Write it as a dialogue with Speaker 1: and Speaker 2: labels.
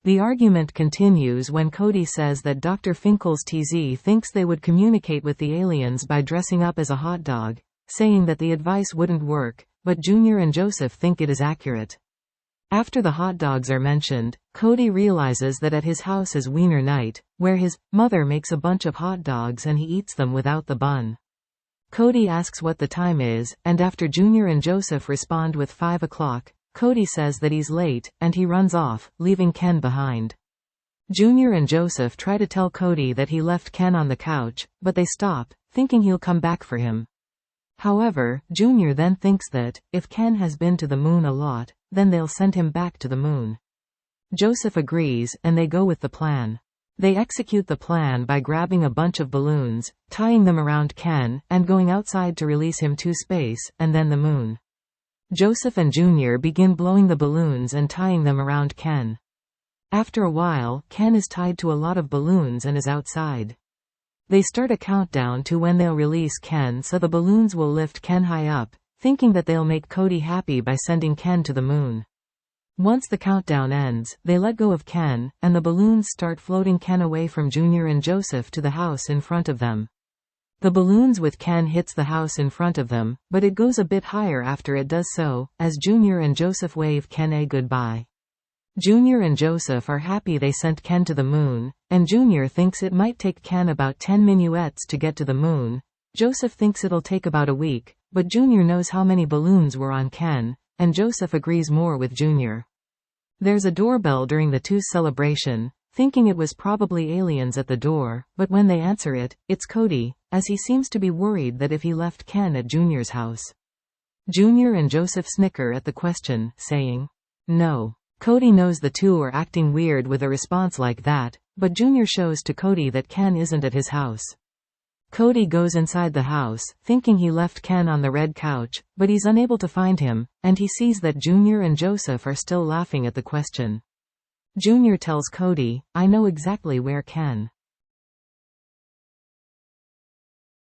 Speaker 1: The argument continues when Cody says that Dr. Finkel's TZ thinks they would communicate with the aliens by dressing up as a hot dog, saying that the advice wouldn't work, but Junior and Joseph think it is accurate. After the hot dogs are mentioned, Cody realizes that at his house is Wiener night, where his mother makes a bunch of hot dogs and he eats them without the bun. Cody asks what the time is, and after Junior and Joseph respond with 5 o'clock, Cody says that he's late, and he runs off, leaving Ken behind. Junior and Joseph try to tell Cody that he left Ken on the couch, but they stop, thinking he'll come back for him. However, Junior then thinks that, if Ken has been to the moon a lot, then they'll send him back to the moon. Joseph agrees, and they go with the plan. They execute the plan by grabbing a bunch of balloons, tying them around Ken, and going outside to release him to space, and then the moon. Joseph and Junior begin blowing the balloons and tying them around Ken. After a while, Ken is tied to a lot of balloons and is outside. They start a countdown to when they'll release Ken so the balloons will lift Ken high up, thinking that they'll make Cody happy by sending Ken to the moon. Once the countdown ends, they let go of Ken, and the balloons start floating Ken away from Junior and Joseph to the house in front of them. The balloons with Ken hits the house in front of them, but it goes a bit higher after it does so, as Junior and Joseph wave Ken a goodbye. Junior and Joseph are happy they sent Ken to the moon, and Junior thinks it might take Ken about 10 minuets to get to the moon. Joseph thinks it'll take about a week, but Junior knows how many balloons were on Ken, and Joseph agrees more with Junior. There's a doorbell during the two's celebration, thinking it was probably aliens at the door, but when they answer it, it's Cody, as he seems to be worried that if he left Ken at Junior's house. Junior and Joseph snicker at the question, saying, "No." Cody knows the two are acting weird with a response like that, but Junior shows to Cody that Ken isn't at his house. Cody goes inside the house, thinking he left Ken on the red couch, but he's unable to find him, and he sees that Junior and Joseph are still laughing at the question. Junior tells Cody, "I know exactly where Ken